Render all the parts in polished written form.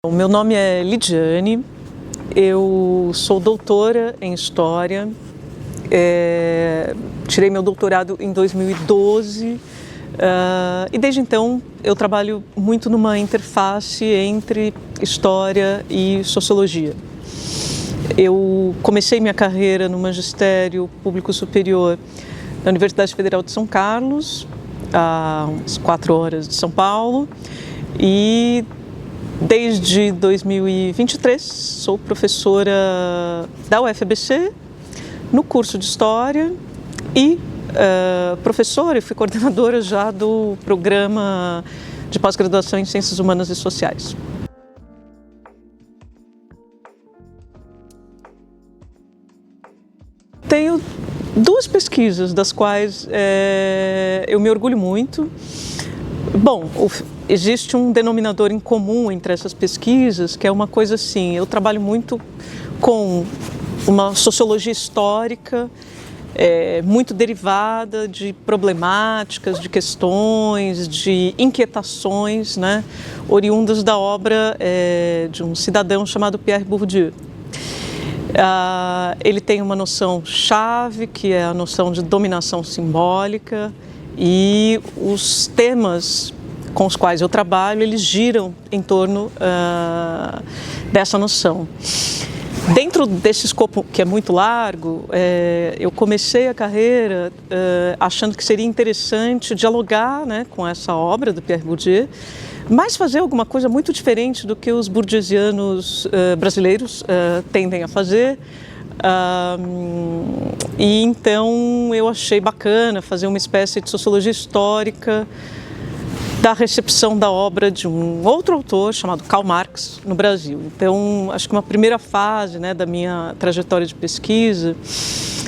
O meu nome é Lidiane, eu sou doutora em História, tirei meu doutorado em 2012 e desde então eu trabalho muito numa interface entre História e Sociologia. Eu comecei minha carreira no magistério público superior na Universidade Federal de São Carlos, a umas 4 horas de São Paulo, e desde 2023 sou professora da UFABC no curso de História e professora e fui coordenadora já do programa de pós-graduação em Ciências Humanas e Sociais. Tenho 2 pesquisas das quais eu me orgulho muito. Bom, existe um denominador em comum entre essas pesquisas, que é uma coisa assim, eu trabalho muito com uma sociologia histórica, muito derivada de problemáticas, de questões, de inquietações, né, oriundas da obra de um cidadão chamado Pierre Bourdieu. Ele tem uma noção chave, que é a noção de dominação simbólica, e os temas com os quais eu trabalho, eles giram em torno dessa noção. Dentro desse escopo, que é muito largo, eu comecei a carreira achando que seria interessante dialogar, né, com essa obra do Pierre Bourdieu, mas fazer alguma coisa muito diferente do que os bourdieusianos brasileiros tendem a fazer. E então eu achei bacana fazer uma espécie de sociologia histórica da recepção da obra de um outro autor chamado Karl Marx no Brasil. Então, acho que uma primeira fase, né, da minha trajetória de pesquisa,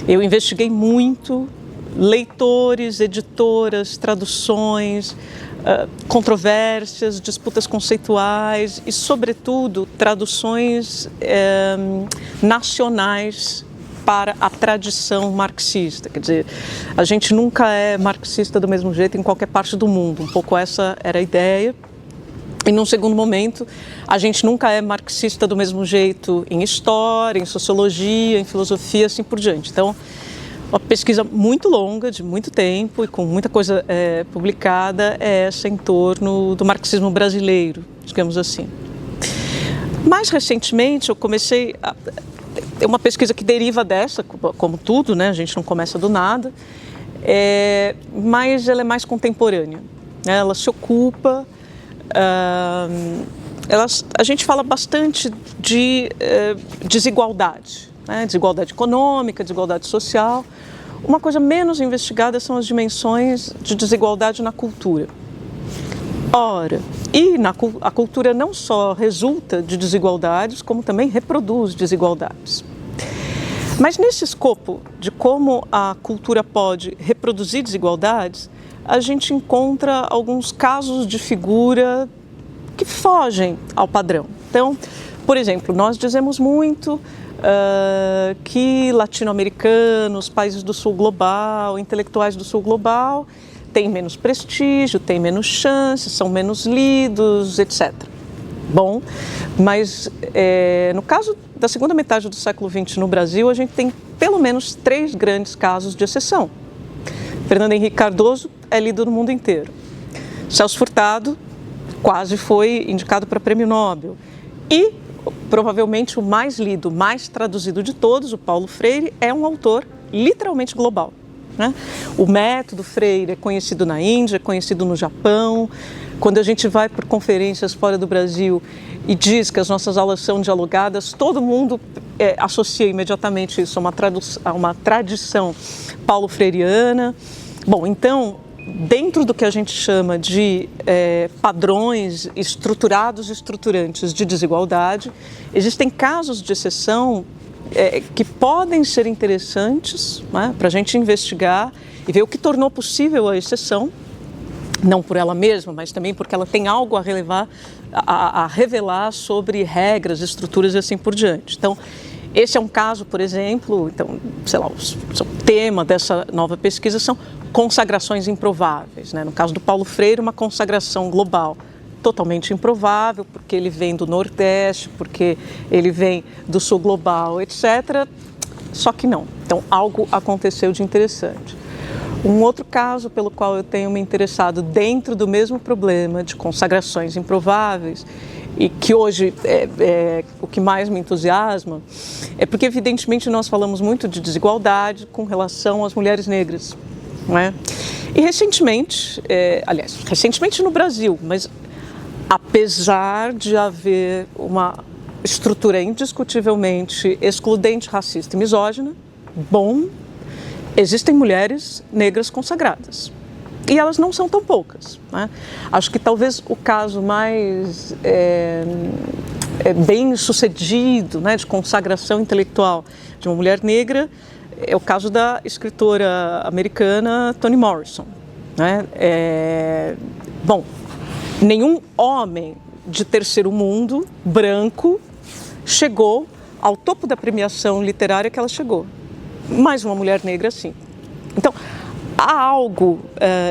eu investiguei muito leitores, editoras, traduções, controvérsias, disputas conceituais e, sobretudo, traduções nacionais para a tradição marxista. Quer dizer, a gente nunca é marxista do mesmo jeito em qualquer parte do mundo, um pouco essa era a ideia. E num segundo momento, a gente nunca é marxista do mesmo jeito em história, em sociologia, em filosofia, assim por diante. Então, uma pesquisa muito longa, de muito tempo e com muita coisa publicada é essa em torno do marxismo brasileiro, digamos assim. Mais recentemente eu comecei é uma pesquisa que deriva dessa, como tudo, né? A gente não começa do nada, mas ela é mais contemporânea, né? Ela se ocupa, a gente fala bastante de desigualdade, né? Desigualdade econômica, desigualdade social. Uma coisa menos investigada são as dimensões de desigualdade na cultura. Ora, a cultura não só resulta de desigualdades, como também reproduz desigualdades. Mas nesse escopo de como a cultura pode reproduzir desigualdades, a gente encontra alguns casos de figura que fogem ao padrão. Então, por exemplo, nós dizemos muito que latino-americanos, países do sul global, intelectuais do sul global, têm menos prestígio, têm menos chances, são menos lidos, etc. Bom, mas no caso da segunda metade do século XX no Brasil, a gente tem pelo menos 3 grandes casos de exceção. Fernando Henrique Cardoso é lido no mundo inteiro. Celso Furtado quase foi indicado para Prêmio Nobel. E provavelmente o mais lido, mais traduzido de todos, o Paulo Freire, é um autor literalmente global, né? O método Freire é conhecido na Índia, é conhecido no Japão. Quando a gente vai por conferências fora do Brasil e diz que as nossas aulas são dialogadas, todo mundo associa imediatamente isso a uma tradição paulo-freiriana. Bom, então, dentro do que a gente chama de padrões estruturados e estruturantes de desigualdade, existem casos de exceção que podem ser interessantes, né, para a gente investigar e ver o que tornou possível a exceção, não por ela mesma, mas também porque ela tem algo a revelar sobre regras, estruturas e assim por diante. Então, esse é um caso, por exemplo, então, sei lá, o tema dessa nova pesquisa são consagrações improváveis, né? No caso do Paulo Freire, uma consagração global. totalmente improvável, porque ele vem do Nordeste, porque ele vem do Sul Global, etc. Só que não. Então, algo aconteceu de interessante. Um outro caso pelo qual eu tenho me interessado dentro do mesmo problema de consagrações improváveis, e que hoje é o que mais me entusiasma, é porque, evidentemente, nós falamos muito de desigualdade com relação às mulheres negras, não é? E recentemente, recentemente no Brasil, mas apesar de haver uma estrutura indiscutivelmente excludente, racista e misógina, existem mulheres negras consagradas. E elas não são tão poucas, né? Acho que talvez o caso mais bem sucedido, né, de consagração intelectual de uma mulher negra é o caso da escritora americana Toni Morrison, né? Nenhum homem de terceiro mundo, branco, chegou ao topo da premiação literária que ela chegou. Mas uma mulher negra, sim. Então, há algo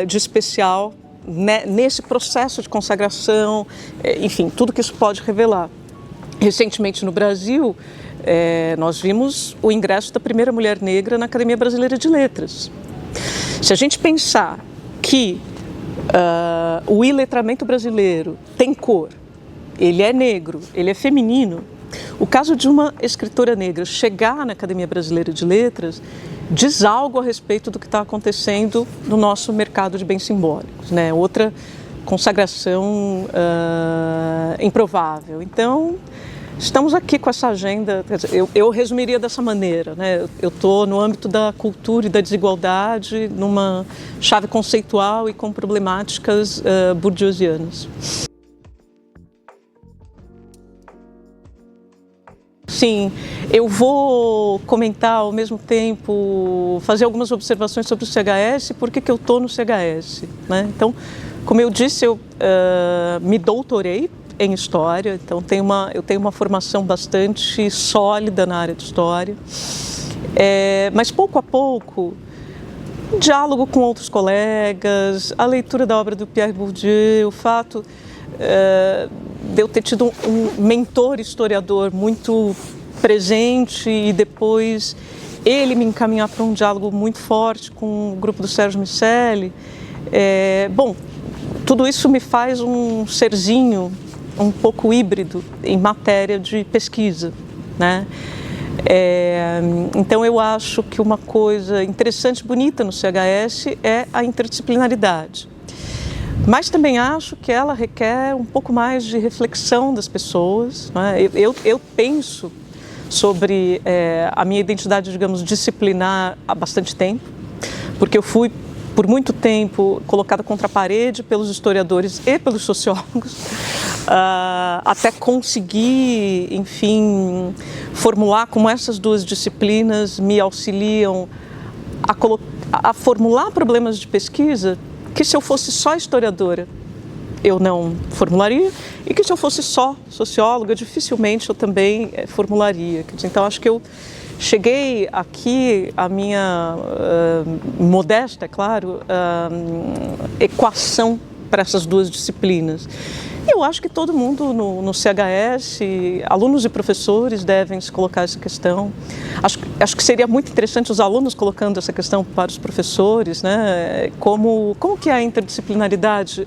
de especial, né, nesse processo de consagração, enfim, tudo que isso pode revelar. Recentemente no Brasil, nós vimos o ingresso da primeira mulher negra na Academia Brasileira de Letras. Se a gente pensar que o iletramento brasileiro tem cor, ele é negro, ele é feminino, o caso de uma escritora negra chegar na Academia Brasileira de Letras diz algo a respeito do que está acontecendo no nosso mercado de bens simbólicos, né? Outra consagração improvável. Então, estamos aqui com essa agenda, eu resumiria dessa maneira, né? Eu estou no âmbito da cultura e da desigualdade, numa chave conceitual e com problemáticas bourdieusianas. Sim, eu vou comentar ao mesmo tempo, fazer algumas observações sobre o CHS e por que eu estou no CHS, né? Então, como eu disse, eu me doutorei em História, então eu tenho uma formação bastante sólida na área de História, mas pouco a pouco, o diálogo com outros colegas, a leitura da obra do Pierre Bourdieu, o fato de eu ter tido um mentor historiador muito presente e depois ele me encaminhar para um diálogo muito forte com o grupo do Sérgio Miceli, tudo isso me faz um serzinho um pouco híbrido em matéria de pesquisa, né? Então eu acho que uma coisa interessante e bonita no CHS é a interdisciplinaridade. Mas também acho que ela requer um pouco mais de reflexão das pessoas, né? Eu penso sobre a minha identidade, digamos, disciplinar há bastante tempo, porque eu fui, por muito tempo, colocada contra a parede pelos historiadores e pelos sociólogos, até conseguir, enfim, formular como essas duas disciplinas me auxiliam a formular problemas de pesquisa que, se eu fosse só historiadora, eu não formularia, e que se eu fosse só socióloga, dificilmente eu também formularia. Então, acho que eu cheguei aqui à minha modesta, é claro, equação para essas duas disciplinas. Eu acho que todo mundo no CHS, alunos e professores, devem se colocar essa questão. Acho que seria muito interessante os alunos colocando essa questão para os professores, né? Como que é a interdisciplinaridade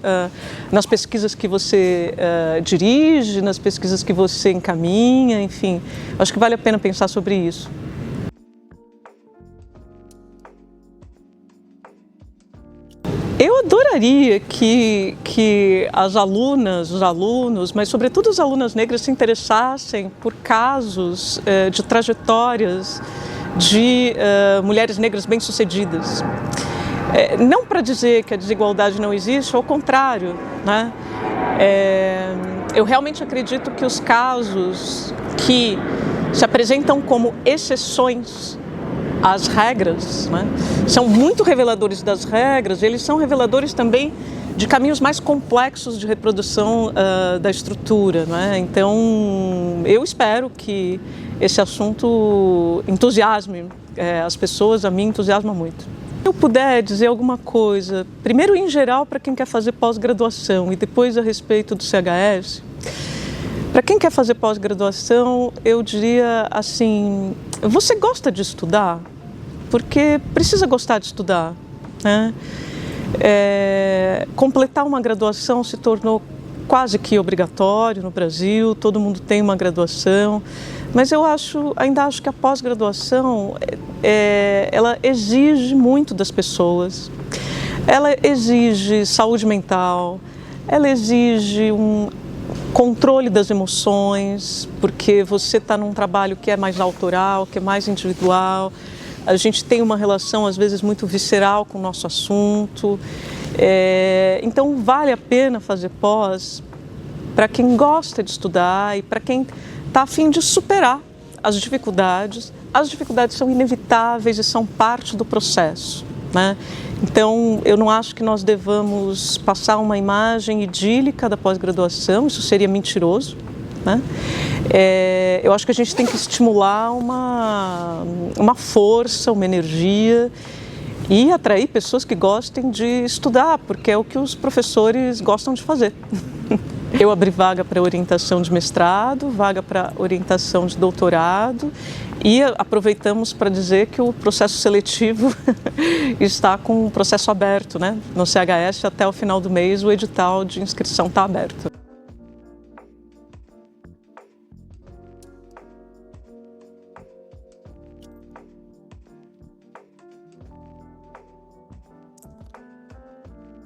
nas pesquisas que você dirige, nas pesquisas que você encaminha, enfim. Acho que vale a pena pensar sobre isso. Eu adoraria que as alunas, os alunos, mas sobretudo as alunas negras se interessassem por casos de trajetórias de mulheres negras bem-sucedidas. Não para dizer que a desigualdade não existe, ao contrário, né? Eu realmente acredito que os casos que se apresentam como exceções às regras, né, são muito reveladores das regras, eles são reveladores também de caminhos mais complexos de reprodução da estrutura, né? Então, eu espero que esse assunto entusiasme as pessoas, a mim entusiasma muito. Se eu puder dizer alguma coisa, primeiro em geral para quem quer fazer pós-graduação e depois a respeito do CHS, para quem quer fazer pós-graduação, eu diria assim, você gosta de estudar? Porque precisa gostar de estudar, né? Completar uma graduação se tornou quase que obrigatório no Brasil, todo mundo tem uma graduação, mas eu ainda acho que a pós-graduação, ela exige muito das pessoas, ela exige saúde mental, ela exige um controle das emoções, porque você está num trabalho que é mais autoral, que é mais individual, a gente tem uma relação às vezes muito visceral com o nosso assunto, então vale a pena fazer pós para quem gosta de estudar e para quem está a fim de superar as dificuldades. As dificuldades são inevitáveis e são parte do processo, né? Então, eu não acho que nós devamos passar uma imagem idílica da pós-graduação, isso seria mentiroso, né? Eu acho que a gente tem que estimular uma força, uma energia e atrair pessoas que gostem de estudar, porque é o que os professores gostam de fazer. Eu abri vaga para orientação de mestrado, vaga para orientação de doutorado e aproveitamos para dizer que o processo seletivo está com o processo aberto, né? No CHS até o final do mês o edital de inscrição está aberto.